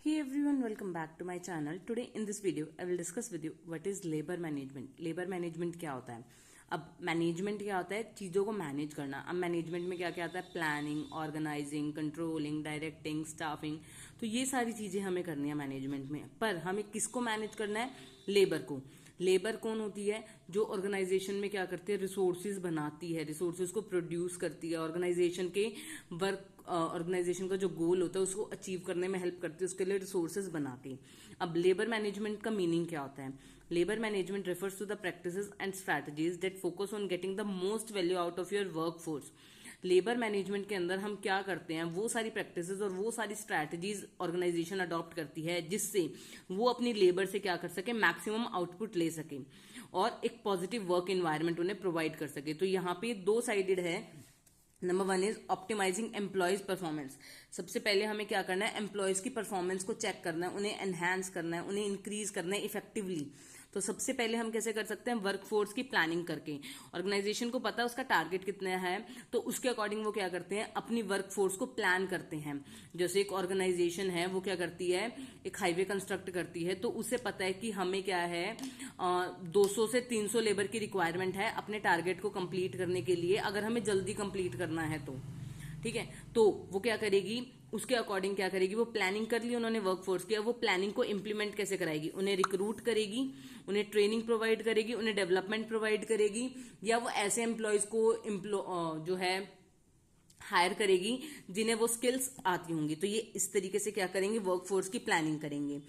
Hey everyone, welcome back to my channel. Today in this video, I will discuss with you what is labor management. Labor management क्या होता है? अब management क्या होता है? चीज़ों को मैनेज करना. अब मैनेजमेंट में क्या क्या आता है? Planning, organising, controlling, directing, staffing. तो ये सारी चीज़ें हमें करनी है मैनेजमेंट में. पर हमें किसको मैनेज करना है? लेबर को. लेबर कौन होती है? जो ऑर्गेनाइजेशन में क्या करती है? रिसोर्सेज बनाती है, रिसोर्सेज को प्रोड्यूस करती है, ऑर्गेनाइजेशन के वर्क, ऑर्गेनाइजेशन का जो गोल होता है उसको अचीव करने में हेल्प करती है, उसके लिए रिसोर्सेज बनाती है. अब लेबर मैनेजमेंट का मीनिंग क्या होता है? Labour management refers to the practices and strategies that focus on getting the most value out of your workforce. Labour management के अंदर हम क्या करते हैं? वो सारी प्रैक्टिसेस और वो सारी स्ट्रैटेजीज ऑर्गेनाइजेशन अडॉप्ट करती है जिससे वो अपनी लेबर से क्या कर सके? मैक्सिमम आउटपुट ले सके और एक पॉजिटिव वर्क इन्वायरमेंट उन्हें प्रोवाइड कर सके. तो यहाँ पे दो साइडेड है. Number one is optimising employees performance. सबसे पहले हमें क्या करना है? एम्प्लॉयज की परफॉर्मेंस को चेक करना है, उन्हें एनहांस करना है, उन्हें इंक्रीज करना है इफेक्टिवली. तो सबसे पहले हम कैसे कर सकते हैं? वर्कफोर्स की प्लानिंग करके. ऑर्गेनाइजेशन को पता है उसका टारगेट कितना है, तो उसके अकॉर्डिंग वो क्या करते हैं? अपनी वर्कफोर्स को प्लान करते हैं. जैसे एक ऑर्गेनाइजेशन है वो क्या करती है? एक हाईवे कंस्ट्रक्ट करती है, तो उसे पता है कि हमें क्या है, 200 से 300 लेबर की रिक्वायरमेंट है अपने टारगेट को कंप्लीट करने के लिए, अगर हमें जल्दी कंप्लीट करना है तो. ठीक है, तो वो क्या करेगी? उसके अकॉर्डिंग क्या करेगी? वो प्लानिंग कर ली उन्होंने वर्कफोर्स की, अब वो प्लानिंग को इंप्लीमेंट कैसे कराएगी? उन्हें रिक्रूट करेगी, उन्हें ट्रेनिंग प्रोवाइड करेगी, उन्हें डेवलपमेंट प्रोवाइड करेगी, या वो ऐसे एम्प्लॉयज को जो है हायर करेगी जिन्हें वो स्किल्स आती होंगी. तो ये इस तरीके से क्या करेंगे? वर्कफोर्स की प्लानिंग करेंगे.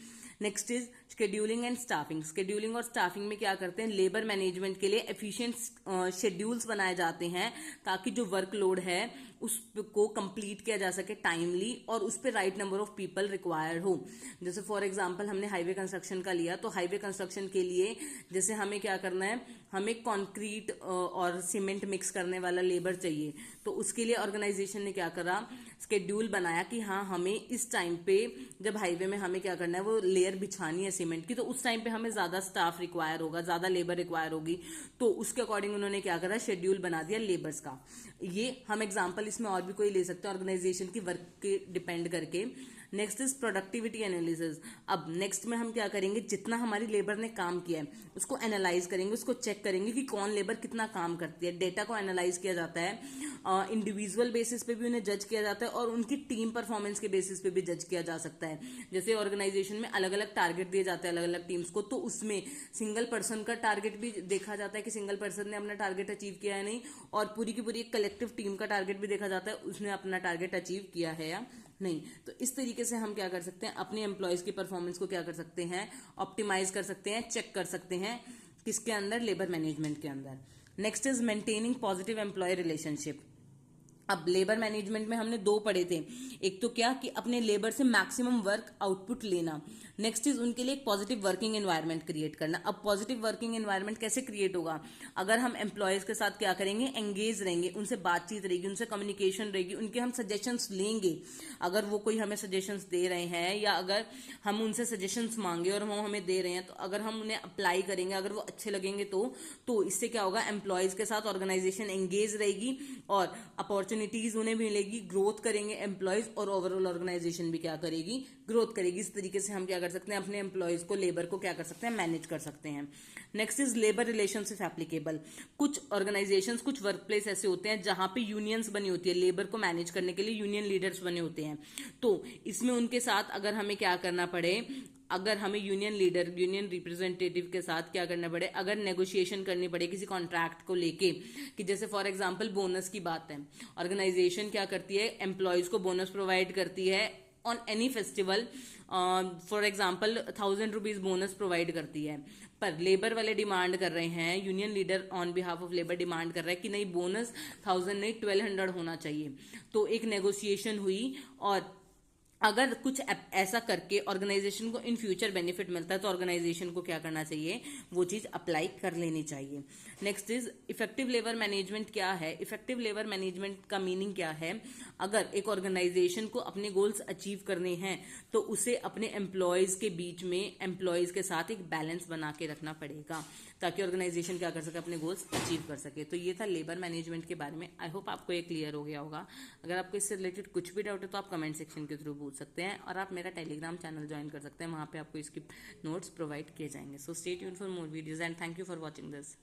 Next is scheduling and staffing. Scheduling और स्टाफिंग में क्या करते हैं? लेबर मैनेजमेंट के लिए एफिशिएंट शेड्यूल्स बनाए जाते हैं ताकि जो वर्कलोड है उसको कंप्लीट किया जा सके टाइमली और उस पर right number of people required हो. जैसे फॉर एग्जांपल हमने हाईवे कंस्ट्रक्शन का लिया, तो हाईवे कंस्ट्रक्शन के लिए जैसे हमें क्या करना है? हमें कंक्रीट और सीमेंट मिक्स करने वाला लेबर चाहिए. तो उसके लिए ऑर्गेनाइजेशन ने क्या करा? शेड्यूल बनाया कि हाँ, हमें इस टाइम पे जब हाईवे में हमें क्या करना है, वो लेयर बिछानी है सीमेंट की, तो उस टाइम पे हमें ज्यादा स्टाफ रिक्वायर होगा, ज्यादा लेबर रिक्वायर होगी. तो उसके अकॉर्डिंग उन्होंने क्या करा? शेड्यूल बना दिया लेबर्स का. ये हम एग्जांपल इसमें और भी कोई ले सकते हैं ऑर्गेनाइजेशन की वर्क के डिपेंड करके. Next is productivity analysis. अब नेक्स्ट में हम क्या करेंगे? जितना हमारी लेबर ने काम किया है उसको एनालाइज करेंगे, उसको चेक करेंगे कि कौन लेबर कितना काम करती है. डेटा को एनालाइज किया जाता है, इंडिविजुअल बेसिस पे भी उन्हें जज किया जाता है और उनकी टीम परफॉर्मेंस के बेसिस पे भी जज किया जा सकता है. जैसे ऑर्गेनाइजेशन में अलग अलग टारगेट दिए जाते हैं अलग अलग टीम्स को, तो उसमें सिंगल पर्सन का टारगेट भी देखा जाता है कि सिंगल पर्सन ने अपना टारगेट अचीव किया है नहीं, और पूरी की पूरी एक कलेक्टिव टीम का टारगेट भी देखा जाता है उसने अपना टारगेट अचीव किया है या नहीं. तो इस तरीके से हम क्या कर सकते हैं? अपने एम्प्लॉयज की परफॉर्मेंस को क्या कर सकते हैं? ऑप्टिमाइज कर सकते हैं, चेक कर सकते हैं. किसके अंदर? लेबर मैनेजमेंट के अंदर. Next is maintaining positive employee relationship. अब लेबर मैनेजमेंट में हमने दो पढ़े थे. एक तो क्या कि अपने लेबर से मैक्सिमम वर्क आउटपुट लेना. नेक्स्ट इज उनके लिए एक पॉजिटिव वर्किंग एनवायरनमेंट क्रिएट करना. अब पॉजिटिव वर्किंग एनवायरनमेंट कैसे क्रिएट होगा? अगर हम एम्प्लॉयज के साथ क्या करेंगे? एंगेज रहेंगे, उनसे बातचीत रहेगी, उनसे कम्युनिकेशन रहेगी, उनके हम सजेशंस लेंगे. अगर वो कोई हमें सजेशंस दे रहे हैं या अगर हम उनसे सजेशंस मांगे और वो हमें दे रहे हैं, तो अगर हम उन्हें अप्लाई करेंगे, अगर वो अच्छे लगेंगे तो इससे क्या होगा? एम्प्लॉयज के साथ ऑर्गेनाइजेशन एंगेज रहेगी और अपॉर्चुनिटीज उन्हें मिलेगी, ग्रोथ करेंगे एम्प्लॉयज और ओवरऑल ऑर्गेनाइजेशन भी क्या करेगी? ग्रोथ करेगी. इस तरीके से हम क्या कर सकते हैं? अपने एम्प्लॉयज को, लेबर को क्या कर सकते हैं? मैनेज कर सकते हैं. Next is labour relationship applicable. कुछ ऑर्गेनाइजेशंस, कुछ वर्क प्लेस ऐसे होते हैं जहां पे यूनियंस बनी होती है, लेबर को मैनेज करने के लिए यूनियन लीडर्स बने होते हैं. तो इसमें उनके साथ अगर हमें क्या करना पड़े, अगर हमें यूनियन लीडर, यूनियन रिप्रेजेंटेटिव के साथ क्या करना पड़े, अगर नेगोशिएशन करनी पड़े किसी कॉन्ट्रैक्ट को लेके, कि जैसे फॉर एग्जांपल बोनस की बात है, ऑर्गेनाइजेशन क्या करती है? एम्प्लॉयज को बोनस प्रोवाइड करती है on any festival. For example 1000 rupees bonus provide करती है, पर लेबर वाले डिमांड कर रहे हैं, union leader on behalf of labour demand कर रहा है कि नहीं, बोनस 1000 नहीं 1200 होना चाहिए. तो एक नेगोशिएशन हुई और अगर कुछ ऐसा करके ऑर्गेनाइजेशन को इन फ्यूचर बेनिफिट मिलता है तो ऑर्गेनाइजेशन को क्या करना चाहिए? वो चीज अप्लाई कर लेनी चाहिए. Next is effective labour management. क्या है इफेक्टिव लेबर मैनेजमेंट का मीनिंग? क्या है? अगर एक ऑर्गेनाइजेशन को अपने गोल्स अचीव करने हैं तो उसे अपने एम्प्लॉयज के बीच में, एम्प्लॉयज के साथ एक बैलेंस बना के रखना पड़ेगा ताकि ऑर्गेनाइजेशन क्या कर सके? अपने गोल्स अचीव कर सके. तो ये था लेबर मैनेजमेंट के बारे में. आई होप आपको ये क्लियर हो गया होगा. अगर आपको इससे रिलेटेड कुछ भी डाउट है तो आप कमेंट सेक्शन के थ्रू पूछ सकते हैं, और आप मेरा टेलीग्राम चैनल ज्वाइन कर सकते हैं, वहाँ पे आपको इसकी नोट्स प्रोवाइड किए जाएंगे. So stay tuned for more videos and thank you for watching this.